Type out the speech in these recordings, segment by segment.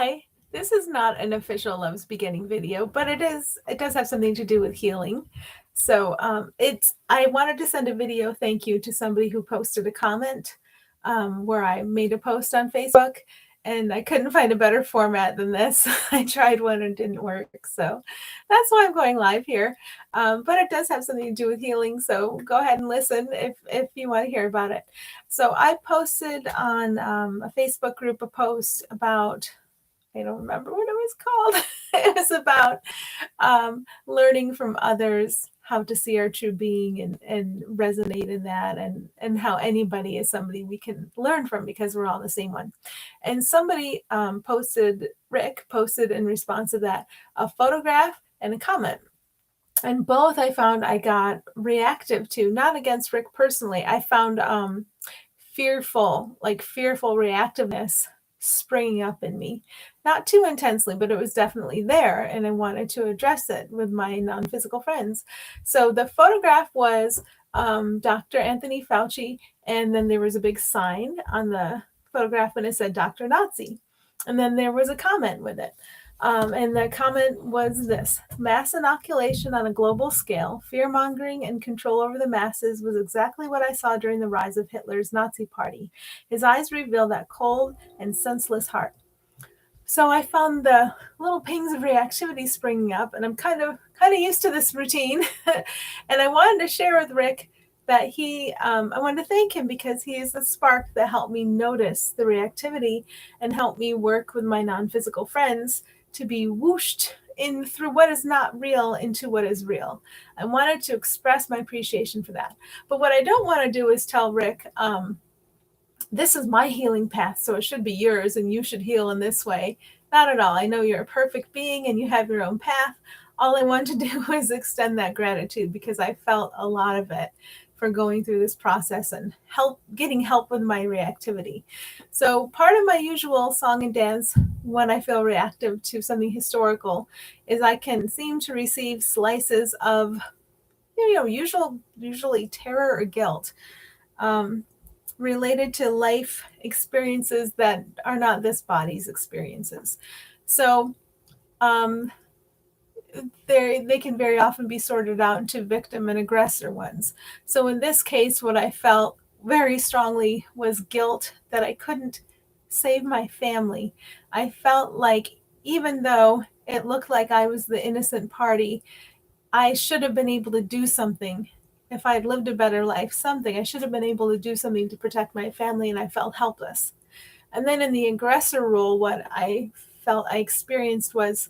Hi, this is not an official Love's Beginning video, but it does have something to do with healing. So I wanted to send a video thank you to somebody who posted a comment where I made a post on Facebook, and I couldn't find a better format than this. I tried one and it didn't work, so that's why I'm going live here. But it does have something to do with healing, so go ahead and listen if you want to hear about it. So I posted on a Facebook group a post about, I don't remember what it was called. It was about learning from others how to see our true being and resonate in that, and how anybody is somebody we can learn from because we're all the same one. And somebody Rick posted in response to that a photograph and a comment. And both I found I got reactive to, not against Rick personally. I found fearful reactiveness springing up in me. Not too intensely, but it was definitely there, and I wanted to address it with my non-physical friends. So the photograph was Dr. Anthony Fauci, and then there was a big sign on the photograph and it said Dr. Nazi. And then there was a comment with it. And the comment was this: mass inoculation on a global scale, fear-mongering and control over the masses was exactly what I saw during the rise of Hitler's Nazi party. His eyes revealed that cold and senseless heart. So I found the little pings of reactivity springing up, and I'm kind of used to this routine. And I wanted to share with Rick that I wanted to thank him because he is the spark that helped me notice the reactivity and helped me work with my non-physical friends to be whooshed in through what is not real into what is real. I wanted to express my appreciation for that. But what I don't want to do is tell Rick, this is my healing path, so it should be yours and you should heal in this way. Not at all. I know you're a perfect being and you have your own path. All I want to do is extend that gratitude because I felt a lot of it for going through this process and getting help with my reactivity. So part of my usual song and dance when I feel reactive to something historical is I can seem to receive slices of, usually terror or guilt related to life experiences that are not this body's experiences. So they can very often be sorted out into victim and aggressor ones. So in this case, what I felt very strongly was guilt that I couldn't save my family. I felt like even though it looked like I was the innocent party, I should have been able to do something. If I had lived a better life, I should have been able to do something to protect my family, and I felt helpless. And then in the aggressor role, what I felt I experienced was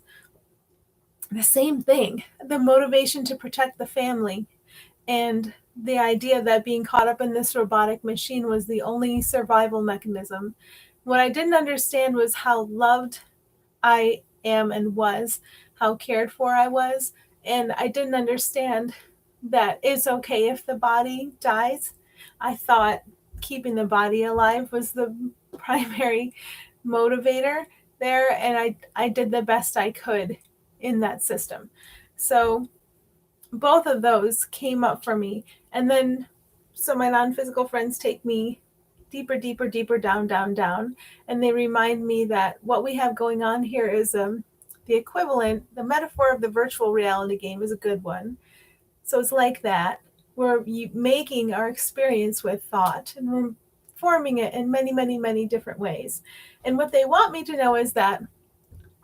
the same thing, the motivation to protect the family, and the idea that being caught up in this robotic machine was the only survival mechanism. What I didn't understand was how loved I am and was, how cared for I was, and I didn't understand that it's okay if the body dies. I thought keeping the body alive was the primary motivator there, and I did the best I could in that system. So both of those came up for me. And then, so my non-physical friends take me deeper, deeper, deeper down, down, down. And they remind me that what we have going on here is the equivalent, the metaphor of the virtual reality game is a good one. So it's like that. We're making our experience with thought, and we're forming it in many, many, many different ways. And what they want me to know is that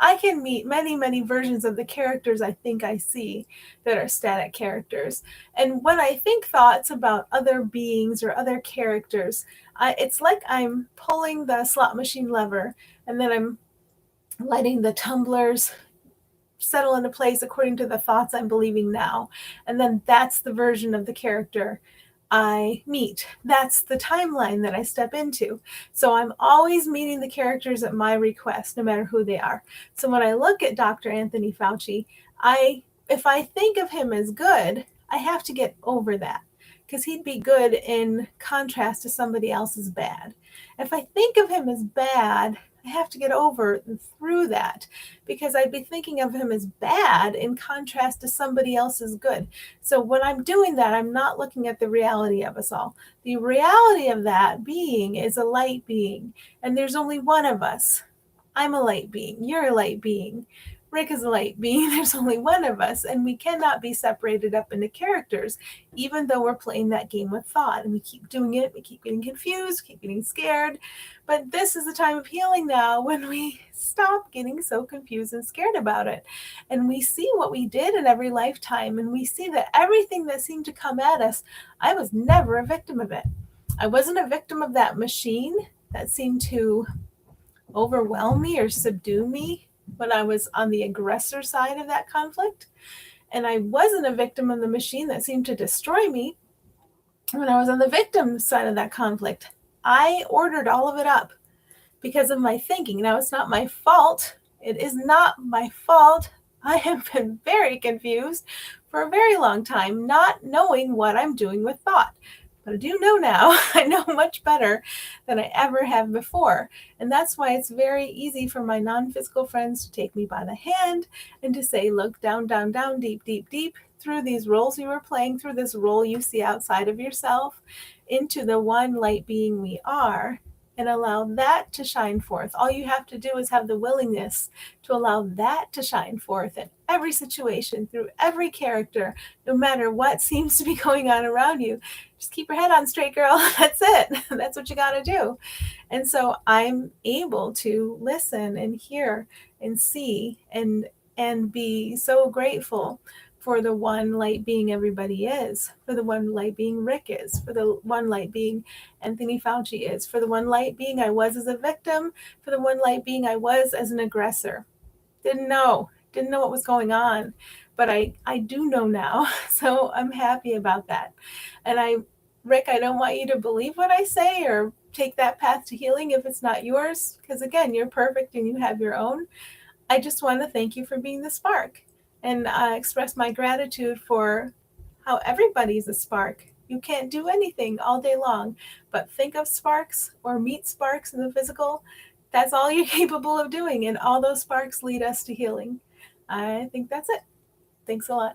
I can meet many, many versions of the characters I think I see that are static characters. And when I think thoughts about other beings or other characters, it's like I'm pulling the slot machine lever, and then I'm letting the tumblers settle into place according to the thoughts I'm believing now. And then that's the version of the character I meet. That's the timeline that I step into. So I'm always meeting the characters at my request, no matter who they are. So when I look at Dr. Anthony Fauci, if I think of him as good, I have to get over that, because he'd be good in contrast to somebody else's bad. If I think of him as bad, I have to get over and through that, because I'd be thinking of him as bad in contrast to somebody else's good. So when I'm doing that, I'm not looking at the reality of us all. The reality of that being is a light being, and there's only one of us. I'm a light being. You're a light being. Rick is a light being. There's only one of us, and we cannot be separated up into characters, even though we're playing that game with thought. And we keep doing it. We keep getting confused, keep getting scared. But this is the time of healing now when we stop getting so confused and scared about it. And we see what we did in every lifetime, and we see that everything that seemed to come at us, I was never a victim of it. I wasn't a victim of that machine that seemed to overwhelm me or subdue me when I was on the aggressor side of that conflict. And I wasn't a victim of the machine that seemed to destroy me when I was on the victim side of that conflict. I ordered all of it up because of my thinking. Now, it's not my fault. It is not my fault. I have been very confused for a very long time, not knowing what I'm doing with thought. But I do know now. I know much better than I ever have before. And that's why it's very easy for my non-physical friends to take me by the hand and to say, look down, down, down, deep, deep, deep, through these roles you were playing, through this role you see outside of yourself, into the one light being we are, and allow that to shine forth. All you have to do is have the willingness to allow that to shine forth in every situation, through every character, no matter what seems to be going on around you. Just keep your head on straight, girl. That's it. That's what you got to do. And so I'm able to listen and hear and see and be so grateful for the one light being everybody is, for the one light being Rick is, for the one light being Anthony Fauci is, for the one light being I was as a victim, for the one light being I was as an aggressor. Didn't know what was going on, but I do know now. So I'm happy about that. And Rick, I don't want you to believe what I say or take that path to healing if it's not yours, because again, you're perfect and you have your own. I just want to thank you for being the spark and express my gratitude for how everybody's a spark. You can't do anything all day long, but think of sparks or meet sparks in the physical. That's all you're capable of doing, and all those sparks lead us to healing. I think that's it. Thanks a lot.